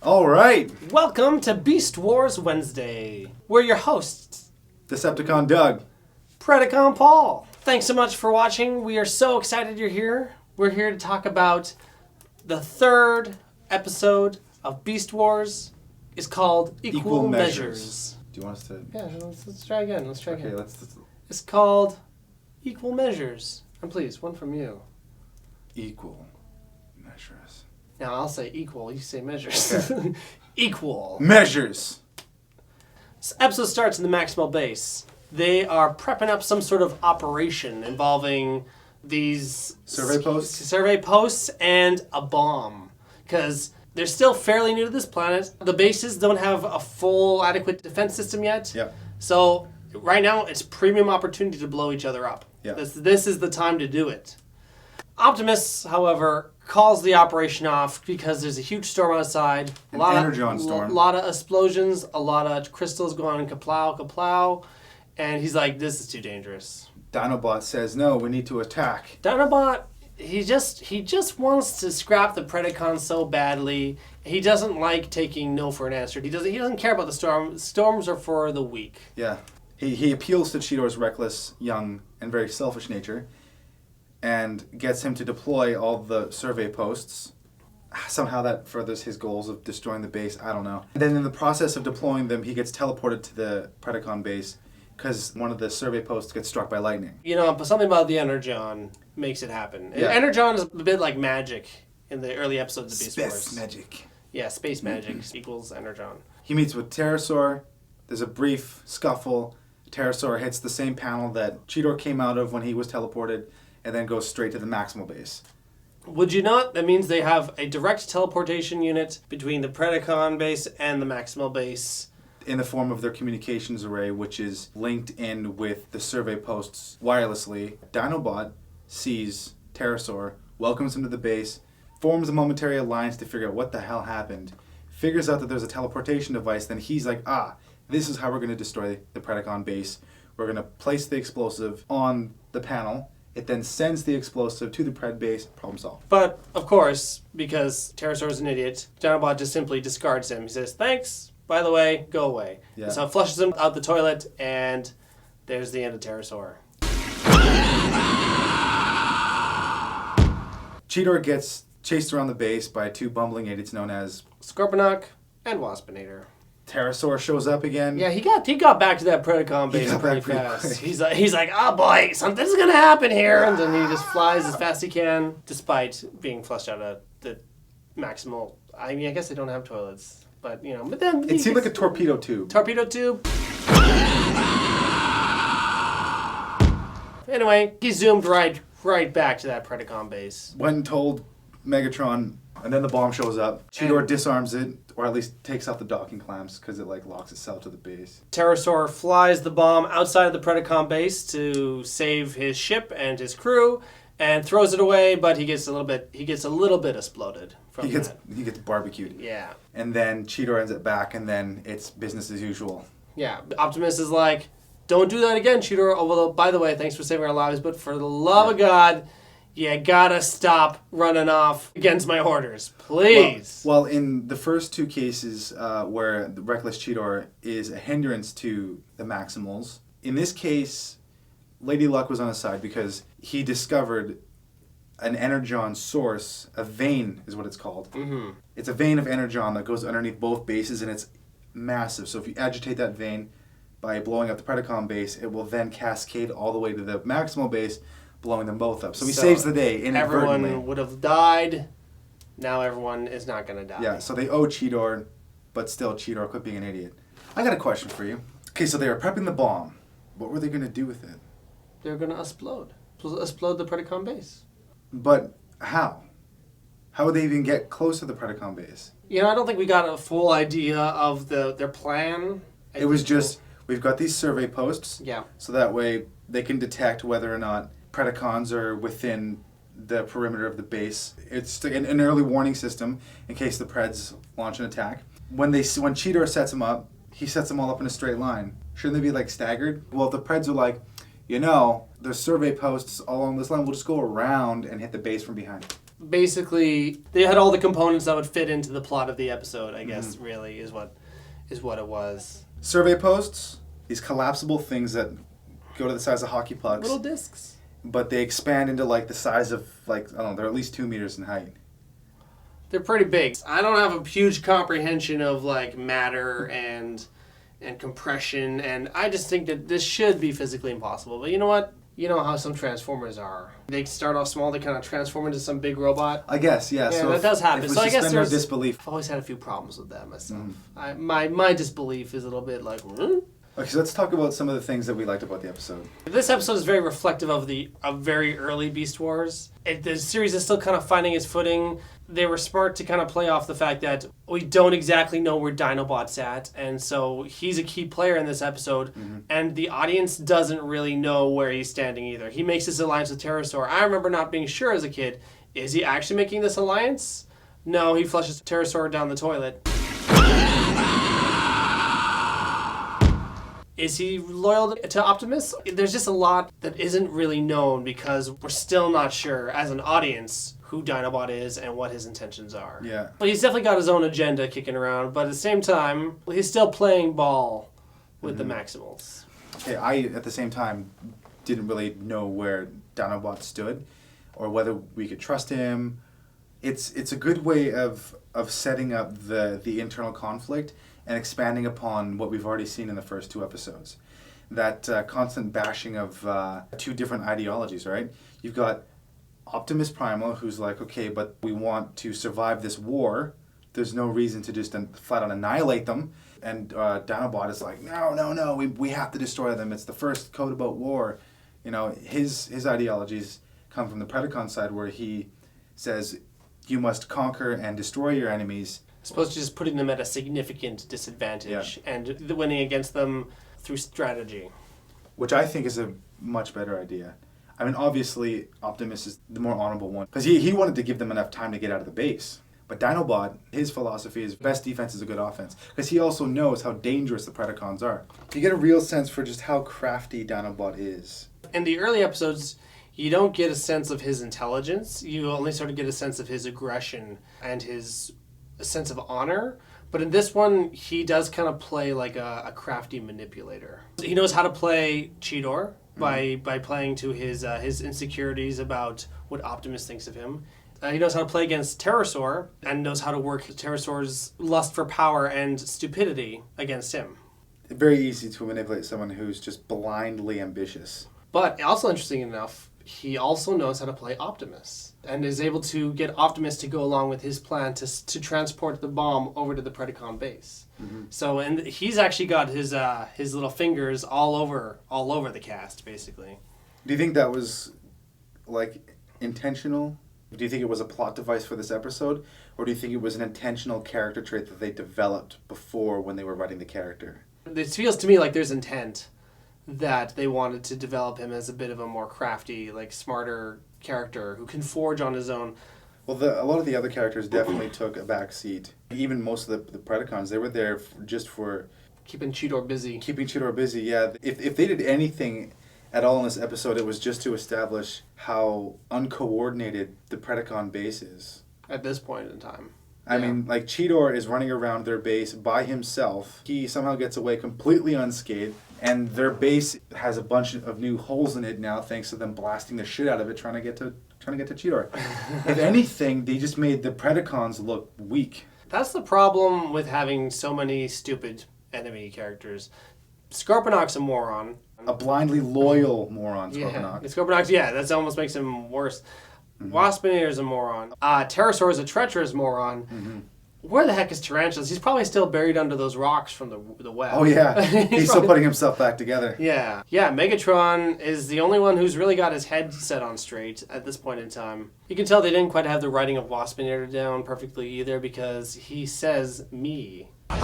All right. Welcome to Beast Wars Wednesday. We're your hosts, Decepticon Doug. Predacon Paul. Thanks so much for watching. We are so excited you're here. We're here to talk about the third episode of Beast Wars. It's called Equal Measures. Do you want us to... Yeah, let's try again. Okay, It's called Equal Measures. And please, one from you. Equal measures. Now I'll say equal, you say measures. Okay. Equal. Measures. This episode starts in the Maximal base. They are prepping up some sort of operation involving these Survey posts and a bomb. Because they're still fairly new to this planet. The bases don't have a full adequate defense system yet. Yep. So right now it's premium opportunity to blow each other up. Yep. This is the time to do it. Optimus, however, calls the operation off because there's a huge storm outside. An energon storm. A lot of explosions, a lot of crystals going on kaplow, kaplow. And he's like, this is too dangerous. Dinobot says, no, we need to attack. Dinobot, he just wants to scrap the Predacon so badly. He doesn't like taking no for an answer. He doesn't care about the storm. Storms are for the weak. Yeah. He appeals to Cheetor's reckless, young, and very selfish nature and gets him to deploy all the survey posts. Somehow that furthers his goals of destroying the base. I don't know. And then in the process of deploying them, he gets teleported to the Predacon base because one of the survey posts gets struck by lightning. You know, but something about the Energon makes it happen. Yeah. Energon is a bit like magic in the early episodes of Beast Wars. Space magic. Yeah, space magic equals Energon. He meets with Pterosaur. There's a brief scuffle. Pterosaur hits the same panel that Cheetor came out of when he was teleported and then goes straight to the Maximal base. Would you not? That means they have a direct teleportation unit between the Predacon base and the Maximal base. In the form of their communications array, which is linked in with the survey posts wirelessly. Dinobot sees Pterosaur, welcomes him to the base, forms a momentary alliance to figure out what the hell happened, figures out that there's a teleportation device, then he's like, this is how we're going to destroy the Predacon base. We're going to place the explosive on the panel. It then sends the explosive to the Pred base. Problem solved. But, of course, because Pterosaur is an idiot, Dinobot just simply discards him. He says, thanks, by the way, go away. Yeah. And so it flushes him out the toilet, and there's the end of Pterosaur. Cheetor gets chased around the base by two bumbling idiots known as Scorponok and Waspinator. Pterosaur shows up again. Yeah, he got back to that Predacon base pretty fast. He's like, oh boy, something's gonna happen here, and then he just flies as fast as he can, despite being flushed out of the Maximal. I mean, I guess they don't have toilets, but then It seemed like a torpedo tube. Torpedo tube. Anyway, he zoomed right back to that Predacon base. When told Megatron, and then the bomb shows up. Cheetor disarms it, or at least takes out the docking clamps because it locks itself to the base. Pterosaur flies the bomb outside of the Predacon base to save his ship and his crew, and throws it away. But he gets a little bit exploded from that. He gets barbecued. Yeah. And then Cheetor ends it back, and then it's business as usual. Yeah. Optimus is like, don't do that again, Cheetor. Although, by the way, thanks for saving our lives, but for the love of God, you gotta stop running off against my orders, please. Well, in the first two cases where the reckless Cheetor is a hindrance to the Maximals, in this case, Lady Luck was on his side because he discovered an energon source. A vein is what it's called. Mm-hmm. It's a vein of energon that goes underneath both bases, and it's massive. So if you agitate that vein by blowing up the Predacon base, it will then cascade all the way to the Maximal base, blowing them both up. So he saves the day inadvertently. Everyone would have died. Now everyone is not going to die. Yeah, so they owe Cheetor, but still Cheetor quit being an idiot. I got a question for you. Okay, so they were prepping the bomb. What were they going to do with it? They're going to explode. Explode the Predacon base. But how? How would they even get close to the Predacon base? I don't think we got a full idea of their plan. It was just, we've got these survey posts. Yeah. So that way they can detect whether or not Predacons are within the perimeter of the base. It's an early warning system in case the Preds launch an attack. When Cheetor sets them up, he sets them all up in a straight line. Shouldn't they be staggered? Well, if the Preds are like, there's survey posts all along this line, we'll just go around and hit the base from behind. Basically, they had all the components that would fit into the plot of the episode, I guess, really, is what it was. Survey posts, these collapsible things that go to the size of hockey pucks. Little discs. But they expand into like the size of like, I don't know, they're at least 2 meters in height. They're pretty big. I don't have a huge comprehension of like matter and compression, and I just think that this should be physically impossible. But you know what? You know how some Transformers are. They start off small, they kind of transform into some big robot. I guess, yeah. Yeah, so that does happen. So I guess there's disbelief. I've always had a few problems with that myself. My disbelief is a little bit like, Okay, so let's talk about some of the things that we liked about the episode. This episode is very reflective of very early Beast Wars. The series is still kind of finding its footing. They were smart to kind of play off the fact that we don't exactly know where Dinobot's at, and so he's a key player in this episode, and the audience doesn't really know where he's standing either. He makes this alliance with Pterosaur. I remember not being sure as a kid, is he actually making this alliance? No, he flushes Pterosaur down the toilet. Is he loyal to Optimus? There's just a lot that isn't really known because we're still not sure as an audience who Dinobot is and what his intentions are. Yeah. But he's definitely got his own agenda kicking around, but at the same time, he's still playing ball with the Maximals. Okay, I, at the same time, didn't really know where Dinobot stood or whether we could trust him. It's a good way of setting up the internal conflict and expanding upon what we've already seen in the first 2 episodes. That constant bashing of 2 different ideologies, right? You've got Optimus Primal, who's like, okay, but we want to survive this war. There's no reason to just flat out annihilate them. And Dinobot is like, no, we have to destroy them. It's the first code about war. You know, his ideologies come from the Predacon side, where he says, you must conquer and destroy your enemies. As opposed to just putting them at a significant disadvantage and winning against them through strategy. Which I think is a much better idea. I mean, obviously, Optimus is the more honorable one, because he wanted to give them enough time to get out of the base. But Dinobot, his philosophy is best defense is a good offense, because he also knows how dangerous the Predacons are. You get a real sense for just how crafty Dinobot is. In the early episodes, you don't get a sense of his intelligence. You only sort of get a sense of his aggression and his sense of honor. But in this one, he does kind of play like a crafty manipulator. He knows how to play Cheetor by playing to his insecurities about what Optimus thinks of him. He knows how to play against Pterosaur and knows how to work Pterosaur's lust for power and stupidity against him. Very easy to manipulate someone who's just blindly ambitious. But also interesting enough, he also knows how to play Optimus and is able to get Optimus to go along with his plan to transport the bomb over to the Predacon base. So, and he's actually got his little fingers all over the cast, basically. Do you think that was like intentional? Do you think it was a plot device for this episode, or do you think it was an intentional character trait that they developed before when they were writing the character? It feels to me like there's intent that they wanted to develop him as a bit of a more crafty, like smarter character who can forge on his own. Well, a lot of the other characters definitely took a back seat. Even most of the Predacons, they were there just for keeping Cheetor busy. Keeping Cheetor busy, yeah. If they did anything at all in this episode, it was just to establish how uncoordinated the Predacon base is. At this point in time. I mean, like, Cheetor is running around their base by himself. He somehow gets away completely unscathed, and their base has a bunch of new holes in it now, thanks to them blasting the shit out of it, trying to get to Cheetor. If anything, they just made the Predacons look weak. That's the problem with having so many stupid enemy characters. Scorponok's a moron. A blindly loyal moron, Scorponok. Yeah, Scorponok, that almost makes him worse. Waspinator's a moron. Pterosaur is a treacherous moron. Where the heck is Tarantulas? He's probably still buried under those rocks from the web. Oh, yeah. He's still putting himself back together. Yeah. Yeah, Megatron is the only one who's really got his head set on straight at this point in time. You can tell they didn't quite have the writing of Waspinator down perfectly either, because he says, me. Me!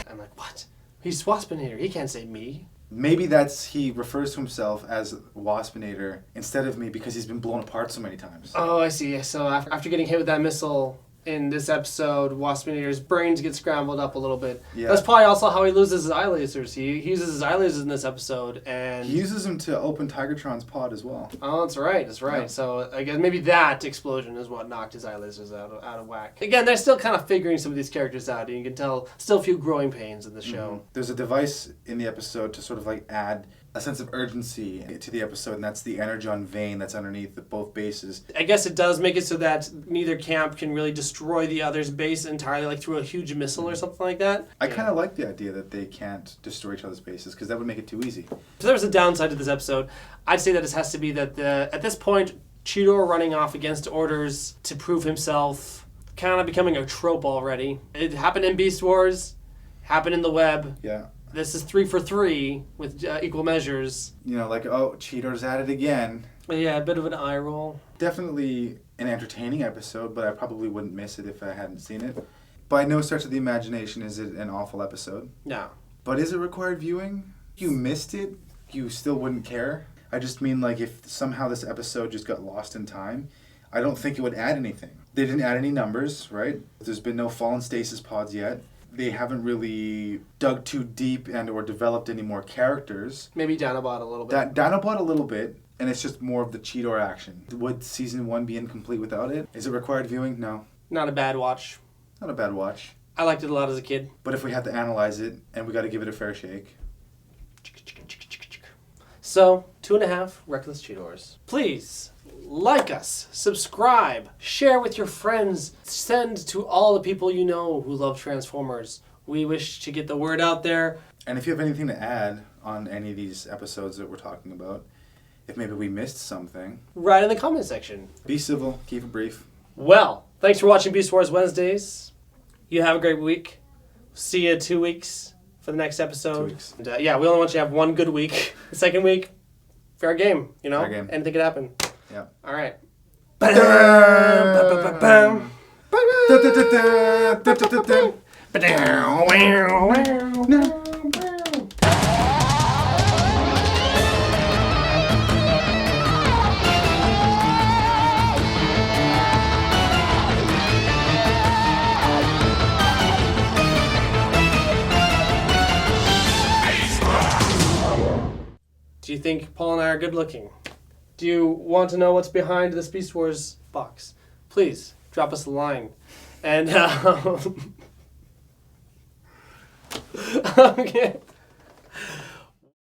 I'm like, what? He's Waspinator. He can't say me. Maybe he refers to himself as Waspinator instead of me because he's been blown apart so many times. Oh, I see. So after getting hit with that missile, in this episode, Waspinator's brains get scrambled up a little bit. Yeah. That's probably also how he loses his eye lasers. He uses his eye lasers in this episode, and He uses them to open Tigertron's pod as well. oh, that's right. Yeah. So I guess maybe that explosion is what knocked his eye lasers out of whack. Again, they're still kind of figuring some of these characters out, and you can tell still a few growing pains in the show. There's a device in the episode to sort of like add a sense of urgency to the episode, and that's the energon vein that's underneath both bases. I guess it does make it so that neither camp can really destroy the other's base entirely, like through a huge missile or something like that. I kind of like the idea that they can't destroy each other's bases, because that would make it too easy. If there was a downside to this episode, I'd say that this has to be that at this point, Cheetor running off against orders to prove himself, kind of becoming a trope already. It happened in Beast Wars, happened in the web. Yeah. This is 3 for 3 with equal measures. You know, like, oh, Cheetor's at it again. Yeah, a bit of an eye roll. Definitely an entertaining episode, but I probably wouldn't miss it if I hadn't seen it. By no stretch of the imagination is it an awful episode. No. But is it required viewing? You missed it, you still wouldn't care? I just mean, like, if somehow this episode just got lost in time, I don't think it would add anything. They didn't add any numbers, right? There's been no fallen stasis pods yet. They haven't really dug too deep and or developed any more characters. Maybe Dinobot a little bit. Dinobot a little bit, and it's just more of the Cheetor action. Would season 1 be incomplete without it? Is it required viewing? No. Not a bad watch. Not a bad watch. I liked it a lot as a kid. But if we had to analyze it, and we got to give it a fair shake. So, 2.5 Reckless Cheetors. Please, like us, subscribe, share with your friends, send to all the people you know who love Transformers. We wish to get the word out there. And if you have anything to add on any of these episodes that we're talking about, if maybe we missed something, Write in the comment section. be civil, keep it brief. Well, thanks for watching Beast Wars Wednesdays. You have a great week. See you 2 weeks for the next episode. 2 weeks. And, yeah, we only want you to have one good week. The second week, fair game, you know? Fair game. Anything could happen. Yeah. All right. Do you think Paul and I are good looking? Do you want to know what's behind this Beast Wars box? Please, drop us a line. And, okay.